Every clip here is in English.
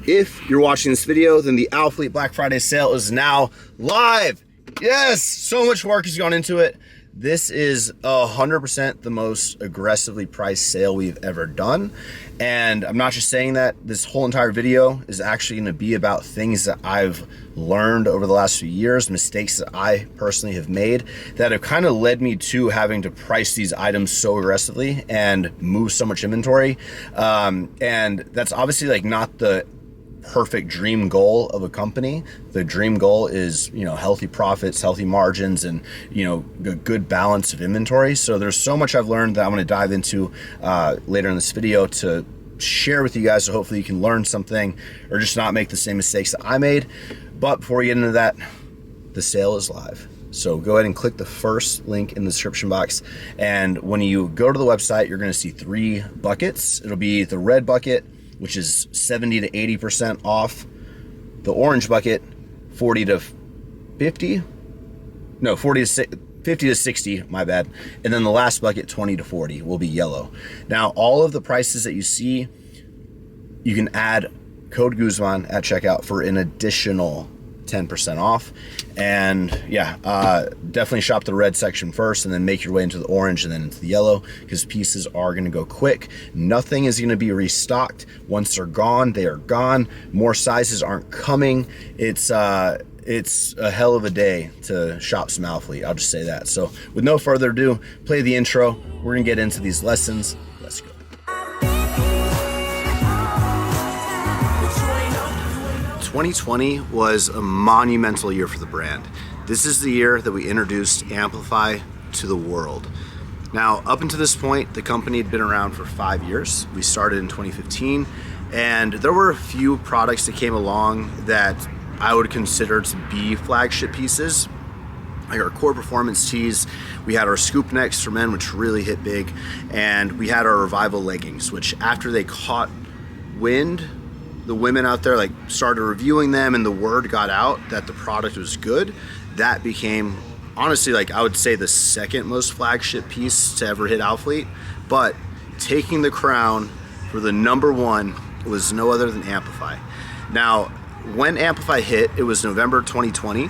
If you're watching this video, then the Alphalete Black Friday sale is now live. Yes, so much work has gone into it. This is 100% the most aggressively priced sale we've ever done. And I'm not just saying that. This whole entire video is actually going to be about things that I've learned over the last few years, mistakes that I personally have made that have kind of led me to having to price these items so aggressively and move so much inventory. And that's obviously like not the perfect dream goal of a company. The dream goal is, healthy profits, healthy margins, and, a good balance of inventory. So there's so much I've learned that I'm going to dive into later in this video to share with you guys. So hopefully you can learn something or just not make the same mistakes that I made. But before we get into that, the sale is live. So go ahead and click the first link in the description box. And when you go to the website, you're going to see 3 buckets. It'll be the red bucket, which is 70 to 80% off. The orange bucket, 40 to 50. No, 50 to 60, my bad. And then the last bucket, 20 to 40, will be yellow. Now, all of the prices that you see, you can add code Guzman at checkout for an additional 10% off. And definitely shop the red section first and then make your way into the orange and then into the yellow, because pieces are going to go quick. Nothing is going to be restocked. Once they're gone, they are gone. More sizes aren't coming. It's a hell of a day to shop some Alphalete. I'll just say that. So with no further ado, play the intro. We're going to get into these lessons. Let's go. 2020 was a monumental year for the brand. This is the year that we introduced Amplify to the world. Now, up until this point, the company had been around for 5 years. We started in 2015, and there were a few products that came along that I would consider to be flagship pieces, like our core performance tees. We had our scoop necks for men, which really hit big, and we had our revival leggings, which after they caught wind, the women out there started reviewing them and the word got out that the product was good. That became honestly I would say the second most flagship piece to ever hit Alphalete. But taking the crown for the number one was no other than Amplify. Now, when Amplify hit, it was November 2020,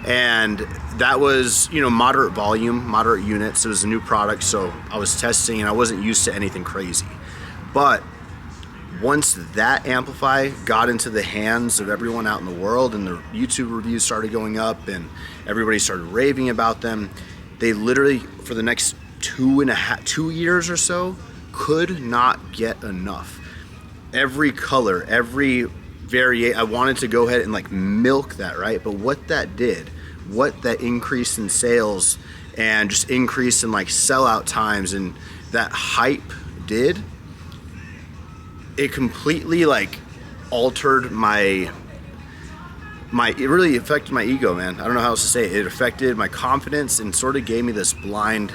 and that was moderate volume, moderate units. It was a new product, so I was testing and I wasn't used to anything crazy. But once that Amplify got into the hands of everyone out in the world and the YouTube reviews started going up and everybody started raving about them, they literally, for the next 2 years or so, could not get enough. Every color, every variation, I wanted to go ahead and milk that, right? But what that did, what that increase in sales and just increase in sellout times and that hype did, it completely altered it really affected my ego, man. I don't know how else to say it. It affected my confidence and sort of gave me this blind,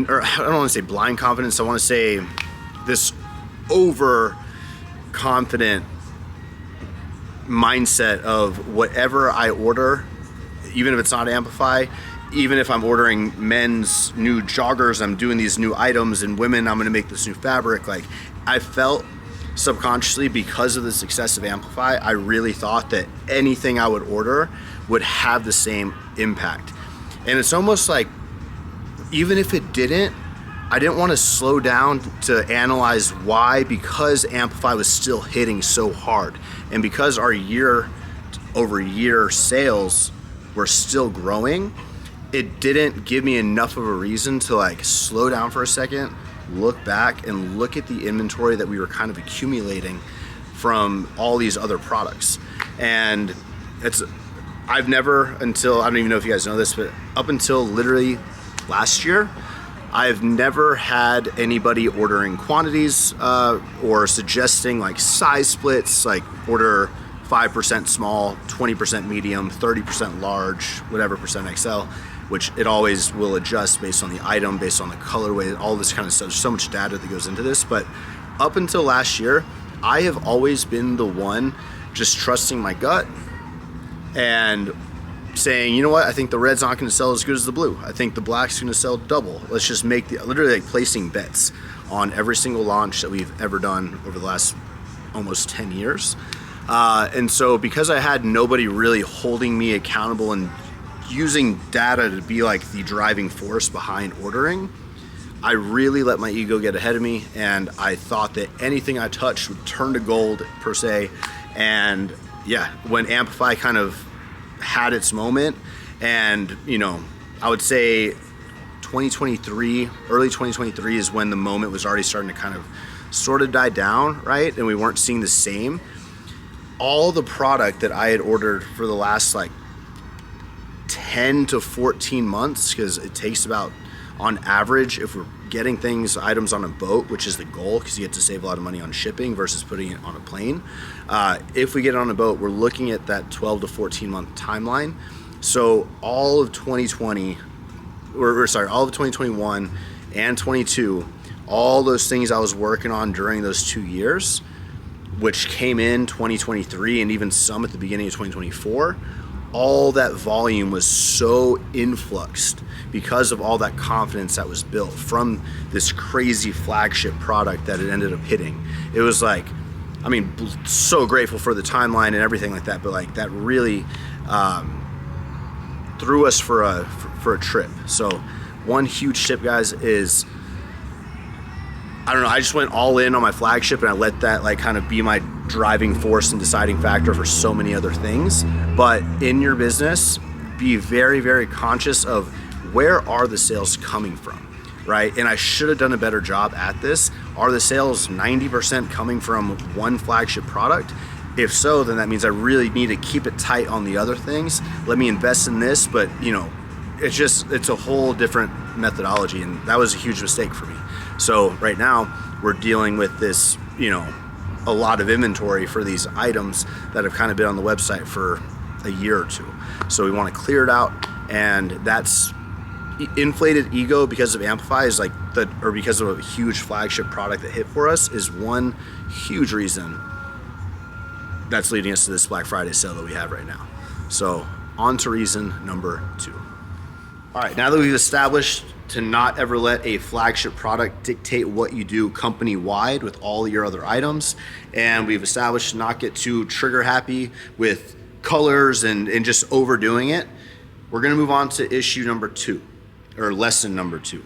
or I don't want to say blind confidence. I want to say this overconfident mindset of whatever I order, even if it's not Amplify, even if I'm ordering men's new joggers, I'm doing these new items, and women, I'm going to make this new fabric. I felt subconsciously, because of the success of Amplify, I really thought that anything I would order would have the same impact. And it's almost even if it didn't, I didn't want to slow down to analyze why, because Amplify was still hitting so hard and because our year-over-year sales were still growing, it didn't give me enough of a reason to slow down for a second, look back and look at the inventory that we were kind of accumulating from all these other products. And I've never, until, I don't even know if you guys know this, but up until literally last year, I've never had anybody ordering quantities or suggesting size splits, order 5% small, 20% medium, 30% large, whatever percent XL, which it always will adjust based on the item, based on the colorway, all this kind of stuff. There's so much data that goes into this. But up until last year, I have always been the one just trusting my gut and saying, you know what, I think the red's not going to sell as good as the blue. I think the black's going to sell double. Let's just make literally placing bets on every single launch that we've ever done over the last almost 10 years. And so because I had nobody really holding me accountable and using data to be like the driving force behind ordering, I really let my ego get ahead of me, and I thought that anything I touched would turn to gold per se. And yeah, when Amplify kind of had its moment, and I would say 2023, early 2023 is when the moment was already starting to kind of sort of die down, right? And we weren't seeing the same. All the product that I had ordered for the last like 10 to 14 months, because it takes about, on average, if we're getting items on a boat, which is the goal, because you get to save a lot of money on shipping versus putting it on a plane. If we get it on a boat, we're looking at that 12 to 14 month timeline. So all of 2020, all of 2021 and 22, all those things I was working on during those 2 years, which came in 2023 and even some at the beginning of 2024, all that volume was so influxed because of all that confidence that was built from this crazy flagship product that it ended up hitting. It was like, I mean, so grateful for the timeline and everything like that, but like that really threw us for a trip. So one huge tip, guys, is, I don't know, I just went all in on my flagship, and I let that like kind of be my driving force and deciding factor for so many other things. But in your business, be very, very conscious of where are the sales coming from, right? And I should have done a better job at this. Are the sales 90% coming from one flagship product? If so, then that means I really need to keep it tight on the other things. Let me invest in this, but it's a whole different methodology, and that was a huge mistake for me. So right now we're dealing with this, a lot of inventory for these items that have kind of been on the website for a year or two. So we want to clear it out, and that's inflated ego because of Amplify is like or because of a huge flagship product that hit for us is one huge reason that's leading us to this Black Friday sale that we have right now. So on to reason number 2. All right, now that we've established to not ever let a flagship product dictate what you do company-wide with all your other items, and we've established to not get too trigger happy with colors and just overdoing it, we're gonna move on to issue number 2, or lesson number 2,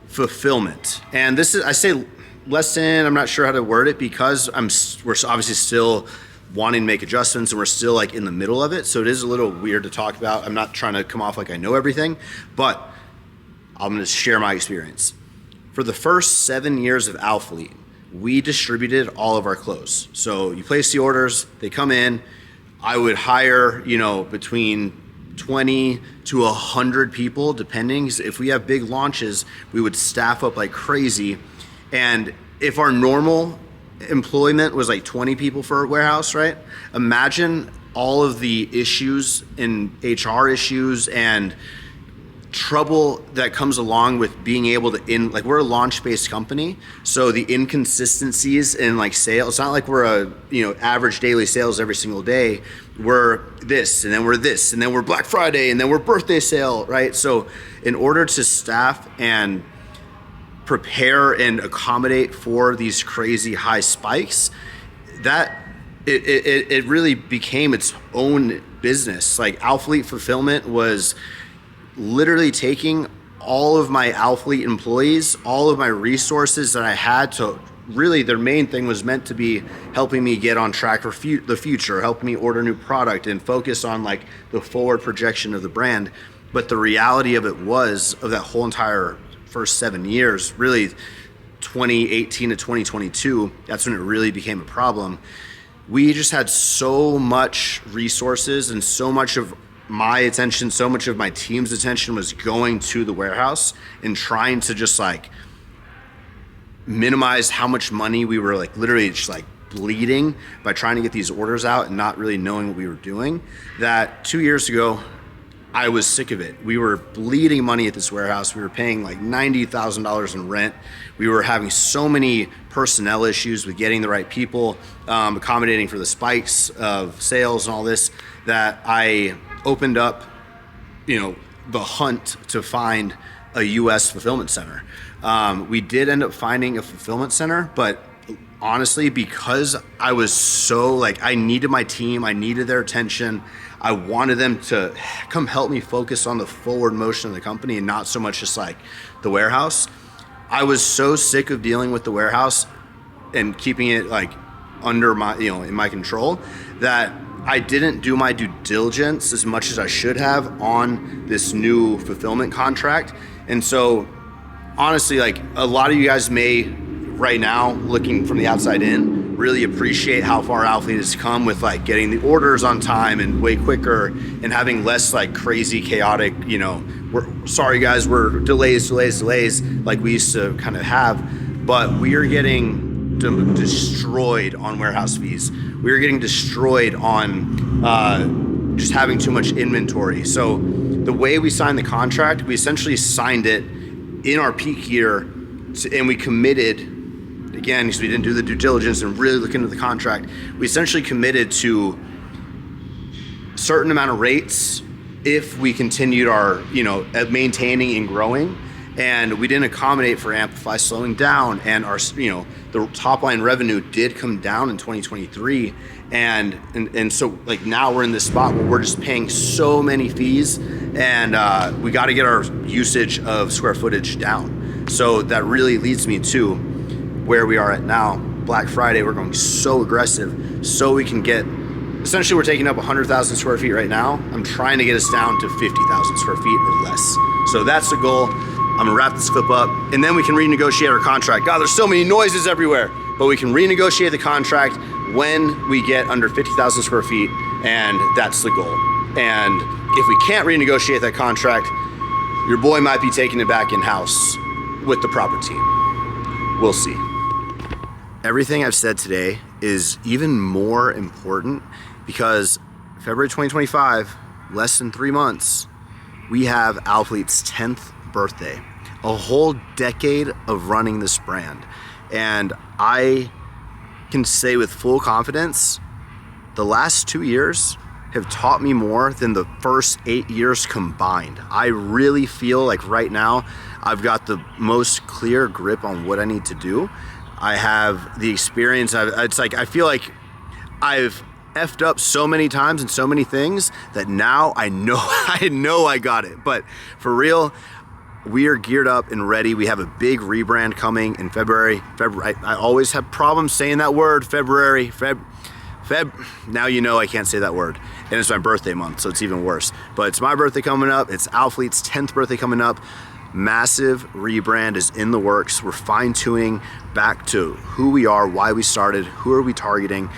fulfillment. And this is, I say lesson, I'm not sure how to word it, because we're obviously still wanting to make adjustments, and we're still like in the middle of it. So it is a little weird to talk about. I'm not trying to come off like I know everything, but I'm gonna share my experience. For the first 7 years of Alphalete, we distributed all of our clothes. So you place the orders, they come in, I would hire, between 20 to 100 people, depending. If we have big launches, we would staff up like crazy. And if our normal employment was like 20 people for a warehouse, right? Imagine all of the issues and HR issues and trouble that comes along with being able to we're a launch-based company, so the inconsistencies in like sales, it's not like we're a average daily sales every single day. We're this, and then we're this, and then we're Black Friday, and then we're birthday sale, right? So in order to staff and prepare and accommodate for these crazy high spikes, that it really became its own business. Like Alphalete Fulfillment was literally taking all of my Alphalete employees, all of my resources that I had to really, their main thing was meant to be helping me get on track for the future, helping me order new product and focus on like the forward projection of the brand. But the reality of it was, of that whole entire first 7 years, really 2018 to 2022, that's when it really became a problem. We just had so much resources, and so much of my attention, so much of my team's attention was going to the warehouse and trying to just like minimize how much money we were like literally just like bleeding by trying to get these orders out and not really knowing what we were doing, that 2 years ago I was sick of it. We were bleeding money at this warehouse. We were paying like $90,000 in rent. We were having so many personnel issues with getting the right people, accommodating for the spikes of sales and all this, that I opened up, the hunt to find a US fulfillment center. We did end up finding a fulfillment center, but honestly, because I was so like, I needed my team, I needed their attention. I wanted them to come help me focus on the forward motion of the company and not so much just like the warehouse. I was so sick of dealing with the warehouse and keeping it like under my, in my control, that I didn't do my due diligence as much as I should have on this new fulfillment contract. And so honestly, like a lot of you guys may right now, looking from the outside in, really appreciate how far Alphalete has come with like getting the orders on time and way quicker and having less like crazy chaotic, we're sorry guys, we're delays like we used to kind of have, but we are getting destroyed on warehouse fees. We are getting destroyed on just having too much inventory. So the way we signed the contract, we essentially signed it in our peak year, and we committed, again, because we didn't do the due diligence and really look into the contract, we essentially committed to a certain amount of rates if we continued our, maintaining and growing. And we didn't accommodate for Amplify slowing down, and our, the top line revenue did come down in 2023. And so like now we're in this spot where we're just paying so many fees, and we got to get our usage of square footage down. So that really leads me to where we are at now. Black Friday, we're going so aggressive so we can get, essentially we're taking up 100,000 square feet right now. I'm trying to get us down to 50,000 square feet or less. So that's the goal. I'm gonna wrap this clip up, and then we can renegotiate our contract. God, there's so many noises everywhere, but we can renegotiate the contract when we get under 50,000 square feet, and that's the goal. And if we can't renegotiate that contract, your boy might be taking it back in-house with the proper team. We'll see. Everything I've said today is even more important because February 2025, less than 3 months, we have Alphalete's 10th birthday, a whole decade of running this brand. And I can say with full confidence, the last 2 years have taught me more than the first 8 years combined. I really feel like right now I've got the most clear grip on what I need to do. I have the experience. It's like I feel like I've effed up so many times and so many things that now I know I got it. But for real, we are geared up and ready. We have a big rebrand coming in February. I always have problems saying that word, February. Now you know I can't say that word. And it's my birthday month, so it's even worse. But it's my birthday coming up. It's Alphalete's 10th birthday coming up. Massive rebrand is in the works. We're fine-tuning back to who we are, why we started, who are we targeting,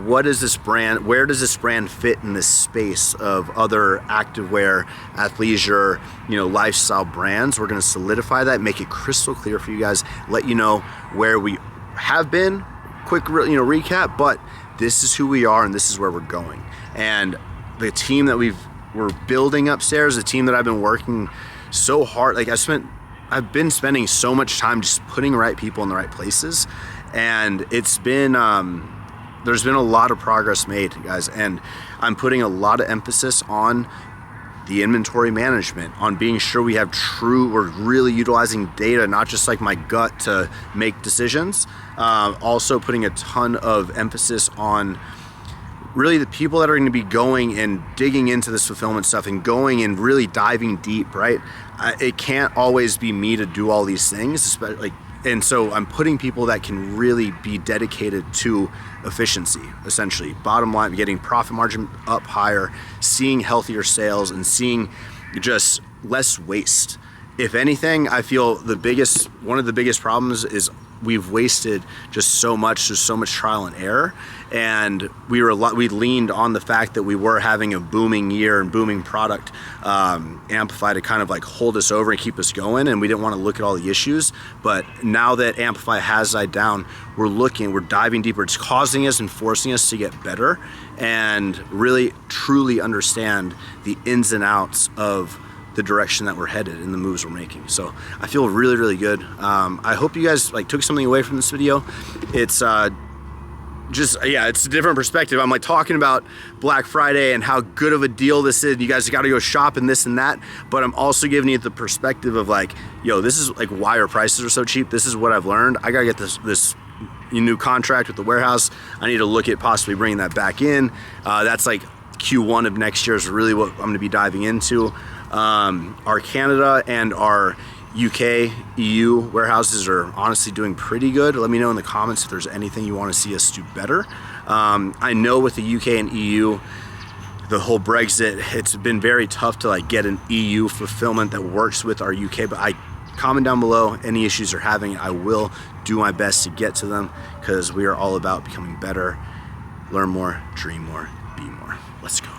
what is this brand, where does this brand fit in this space of other activewear, athleisure, lifestyle brands. We're gonna solidify that, make it crystal clear for you guys, let you know where we have been, quick recap, but this is who we are and this is where we're going. And the team that we're building upstairs, the team that I've been working so hard, like I've been spending so much time just putting the right people in the right places, and it's been there's been a lot of progress made, guys, and I'm putting a lot of emphasis on the inventory management, on being sure we have we're really utilizing data, not just like my gut to make decisions. Also putting a ton of emphasis on really the people that are going to be going and digging into this fulfillment stuff and going and really diving deep, right? It can't always be me to do all these things, and so I'm putting people that can really be dedicated to efficiency, essentially. Bottom line, getting profit margin up higher, seeing healthier sales, and seeing just less waste. If anything, I feel one of the biggest problems is we've wasted just so much. There's so much trial and error, and we leaned on the fact that we were having a booming year and booming product, Amplify, to kind of like hold us over and keep us going, and we didn't want to look at all the issues. But now that Amplify has died down, we're diving deeper. It's causing us and forcing us to get better and really truly understand the ins and outs of the direction that we're headed and the moves we're making. So I feel really, really good. I hope you guys took something away from this video. It's it's a different perspective. I'm talking about Black Friday and how good of a deal this is. You guys got to go shop and this and that. But I'm also giving you the perspective of this is why our prices are so cheap. This is what I've learned. I got to get this new contract with the warehouse. I need to look at possibly bringing that back in. That's like Q1 of next year is really what I'm going to be diving into. Our Canada and our UK, EU warehouses are honestly doing pretty good. Let me know in the comments if there's anything you want to see us do better. I know with the UK and EU, the whole Brexit, it's been very tough to like get an EU fulfillment that works with our UK, but comment down below any issues you're having. I will do my best to get to them because we are all about becoming better, learn more, dream more, be more. Let's go.